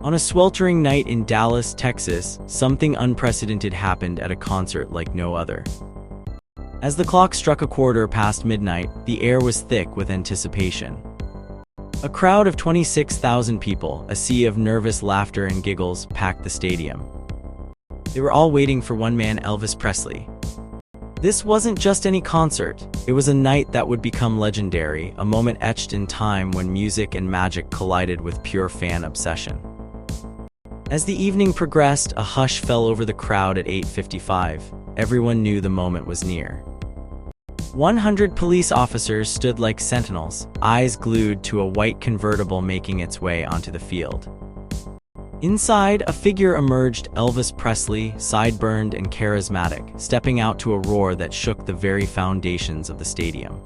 On a sweltering night in Dallas, Texas, something unprecedented happened at a concert like no other. As the clock struck a quarter past midnight, the air was thick with anticipation. A crowd of 26,000 people, a sea of nervous laughter and giggles, packed the stadium. They were all waiting for one man, Elvis Presley. This wasn't just any concert. It was a night that would become legendary, a moment etched in time when music and magic collided with pure fan obsession. As the evening progressed, a hush fell over the crowd at 8:55. Everyone knew the moment was near. 100 police officers stood like sentinels, eyes glued to a white convertible making its way onto the field. Inside, a figure emerged, Elvis Presley, sideburns and charismatic, stepping out to a roar that shook the very foundations of the stadium.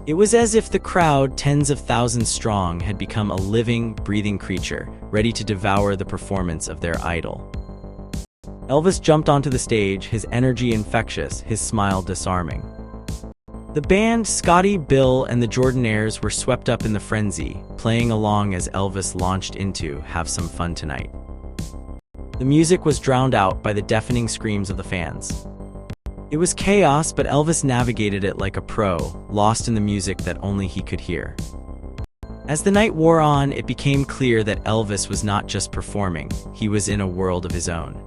It was as if the crowd, tens of thousands strong, had become a living, breathing creature, ready to devour the performance of their idol. Elvis jumped onto the stage, his energy infectious, his smile disarming. The band, Scotty, Bill, and the Jordanaires were swept up in the frenzy, playing along as Elvis launched into "Have Some Fun Tonight." The music was drowned out by the deafening screams of the fans. It was chaos, but Elvis navigated it like a pro, lost in the music that only he could hear. As the night wore on, it became clear that Elvis was not just performing, he was in a world of his own.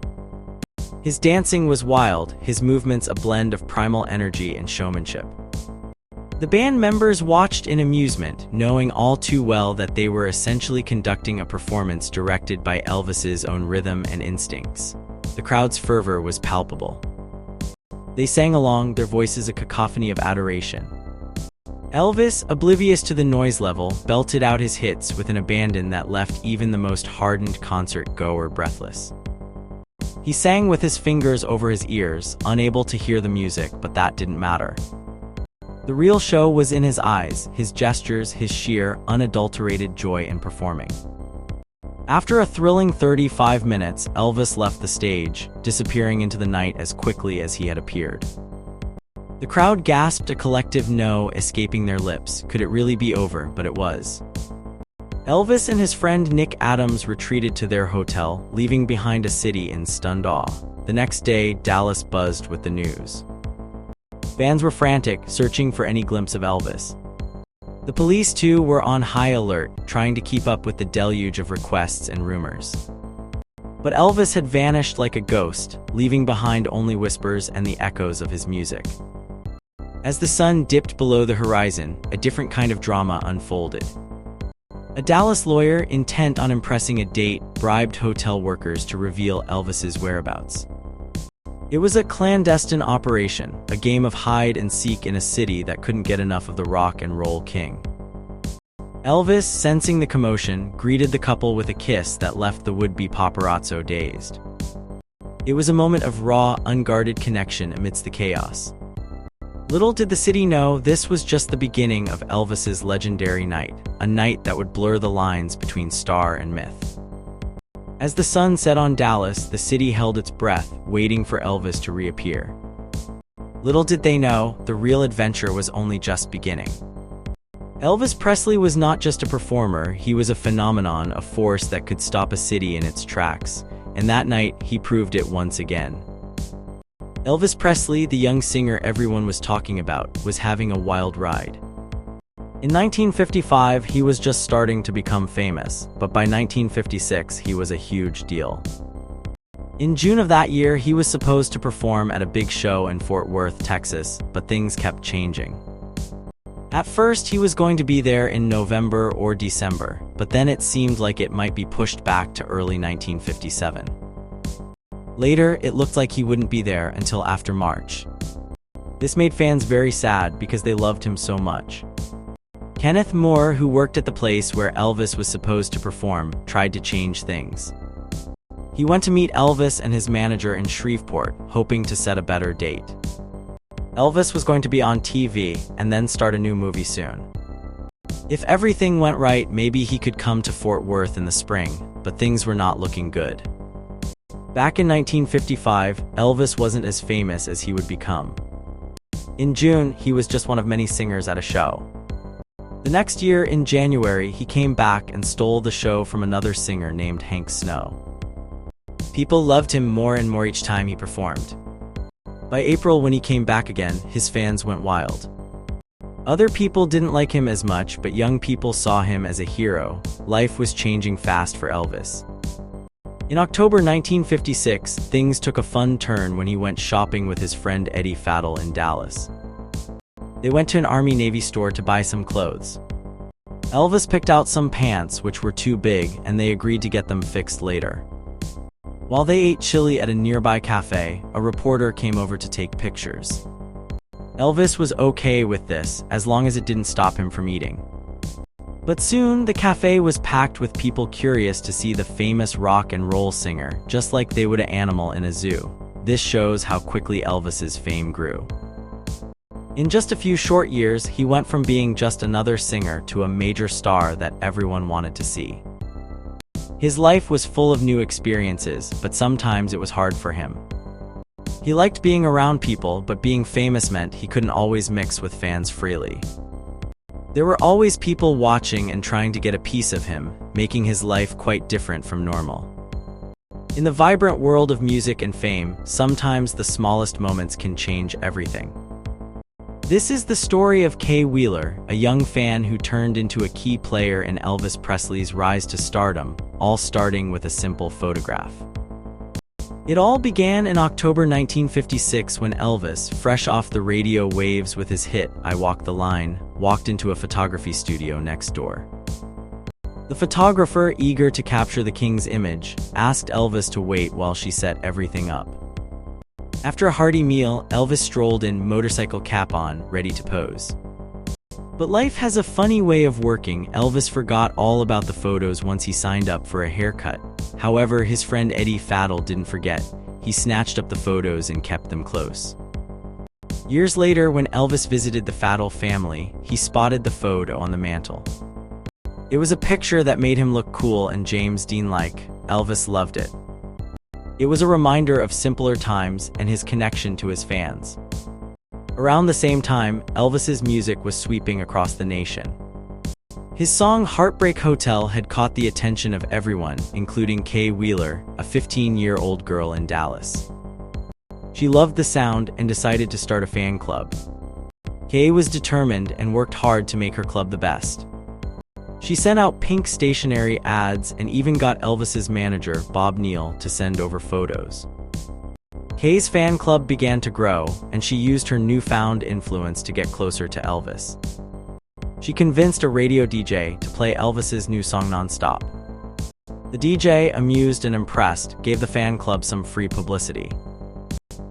His dancing was wild, his movements a blend of primal energy and showmanship. The band members watched in amusement, knowing all too well that they were essentially conducting a performance directed by Elvis's own rhythm and instincts. The crowd's fervor was palpable. They sang along, their voices a cacophony of adoration. Elvis, oblivious to the noise level, belted out his hits with an abandon that left even the most hardened concert-goer breathless. He sang with his fingers over his ears, unable to hear the music, but that didn't matter. The real show was in his eyes, his gestures, his sheer, unadulterated joy in performing. After a thrilling 35 minutes, Elvis left the stage, disappearing into the night as quickly as he had appeared. The crowd gasped a collective no, escaping their lips. Could it really be over? But it was. Elvis and his friend Nick Adams retreated to their hotel, leaving behind a city in stunned awe. The next day, Dallas buzzed with the news. Fans were frantic, searching for any glimpse of Elvis. The police, too, were on high alert, trying to keep up with the deluge of requests and rumors. But Elvis had vanished like a ghost, leaving behind only whispers and the echoes of his music. As the sun dipped below the horizon, a different kind of drama unfolded. A Dallas lawyer, intent on impressing a date, bribed hotel workers to reveal Elvis's whereabouts. It was a clandestine operation, a game of hide and seek in a city that couldn't get enough of the rock and roll king. Elvis, sensing the commotion, greeted the couple with a kiss that left the would-be paparazzo dazed. It was a moment of raw, unguarded connection amidst the chaos. Little did the city know, this was just the beginning of Elvis's legendary night, a night that would blur the lines between star and myth. As the sun set on Dallas, the city held its breath, waiting for Elvis to reappear. Little did they know, the real adventure was only just beginning. Elvis Presley was not just a performer, he was a phenomenon, a force that could stop a city in its tracks, and that night, he proved it once again. Elvis Presley, the young singer everyone was talking about, was having a wild ride. In 1955, he was just starting to become famous, but by 1956, he was a huge deal. In June of that year, he was supposed to perform at a big show in Fort Worth, Texas, but things kept changing. At first, he was going to be there in November or December, but then it seemed like it might be pushed back to early 1957. Later, it looked like he wouldn't be there until after March. This made fans very sad because they loved him so much. Kenneth Moore, who worked at the place where Elvis was supposed to perform, tried to change things. He went to meet Elvis and his manager in Shreveport, hoping to set a better date. Elvis was going to be on TV and then start a new movie soon. If everything went right, maybe he could come to Fort Worth in the spring, but things were not looking good. Back in 1955, Elvis wasn't as famous as he would become. In June, he was just one of many singers at a show. The next year, in January, he came back and stole the show from another singer named Hank Snow. People loved him more and more each time he performed. By April, when he came back again, his fans went wild. Other people didn't like him as much, but young people saw him as a hero. Life was changing fast for Elvis. In October 1956, things took a fun turn when he went shopping with his friend Eddie Faddle in Dallas. They went to an Army-Navy store to buy some clothes. Elvis picked out some pants which were too big, and they agreed to get them fixed later. While they ate chili at a nearby cafe, a reporter came over to take pictures. Elvis was okay with this, as long as it didn't stop him from eating. But soon, the cafe was packed with people curious to see the famous rock and roll singer, just like they would an animal in a zoo. This shows how quickly Elvis's fame grew. In just a few short years, he went from being just another singer to a major star that everyone wanted to see. His life was full of new experiences, but sometimes it was hard for him. He liked being around people, but being famous meant he couldn't always mix with fans freely. There were always people watching and trying to get a piece of him, making his life quite different from normal. In the vibrant world of music and fame, sometimes the smallest moments can change everything. This is the story of Kay Wheeler, a young fan who turned into a key player in Elvis Presley's rise to stardom, all starting with a simple photograph. It all began in October 1956 when Elvis, fresh off the radio waves with his hit "I Walk the Line," walked into a photography studio next door. The photographer, eager to capture the king's image, asked Elvis to wait while she set everything up. After a hearty meal, Elvis strolled in, motorcycle cap on, ready to pose. But life has a funny way of working. Elvis forgot all about the photos once he signed up for a haircut. However, his friend Eddie Faddle didn't forget. He snatched up the photos and kept them close. Years later, when Elvis visited the Faddle family, he spotted the photo on the mantle. It was a picture that made him look cool and James Dean-like. Elvis loved it. It was a reminder of simpler times and his connection to his fans. Around the same time, Elvis's music was sweeping across the nation. His song "Heartbreak Hotel" had caught the attention of everyone, including Kay Wheeler, a 15-year-old girl in Dallas. She loved the sound and decided to start a fan club. Kay was determined and worked hard to make her club the best. She sent out pink stationery ads and even got Elvis's manager, Bob Neal, to send over photos. Kay's fan club began to grow, and she used her newfound influence to get closer to Elvis. She convinced a radio DJ to play Elvis's new song nonstop. The DJ, amused and impressed, gave the fan club some free publicity.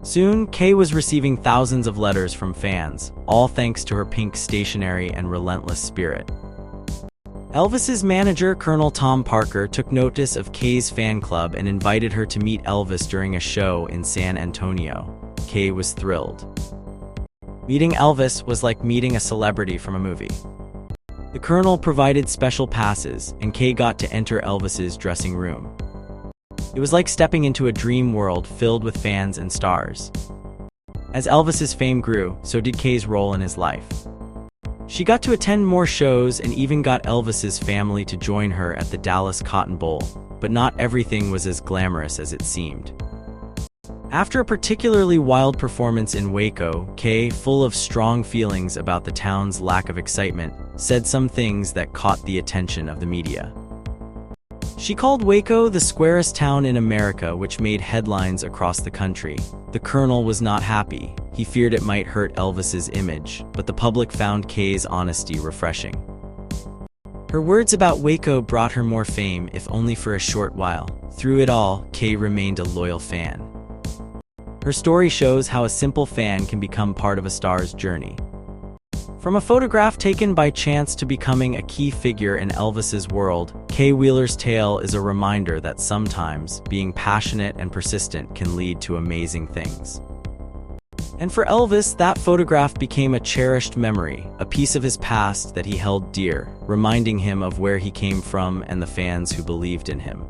Soon, Kay was receiving thousands of letters from fans, all thanks to her pink stationery and relentless spirit. Elvis's manager, Colonel Tom Parker, took notice of Kay's fan club and invited her to meet Elvis during a show in San Antonio. Kay was thrilled. Meeting Elvis was like meeting a celebrity from a movie. The Colonel provided special passes, and Kay got to enter Elvis's dressing room. It was like stepping into a dream world filled with fans and stars. As Elvis's fame grew, so did Kay's role in his life. She got to attend more shows and even got Elvis's family to join her at the Dallas Cotton Bowl, but not everything was as glamorous as it seemed. After a particularly wild performance in Waco, Kay, full of strong feelings about the town's lack of excitement, said some things that caught the attention of the media. She called Waco the squarest town in America, which made headlines across the country. The Colonel was not happy. He feared it might hurt Elvis's image, but the public found Kay's honesty refreshing. Her words about Waco brought her more fame, if only for a short while. Through it all, Kay remained a loyal fan. Her story shows how a simple fan can become part of a star's journey. From a photograph taken by chance to becoming a key figure in Elvis's world, Kay Wheeler's tale is a reminder that sometimes being passionate and persistent can lead to amazing things. And for Elvis, that photograph became a cherished memory, a piece of his past that he held dear, reminding him of where he came from and the fans who believed in him.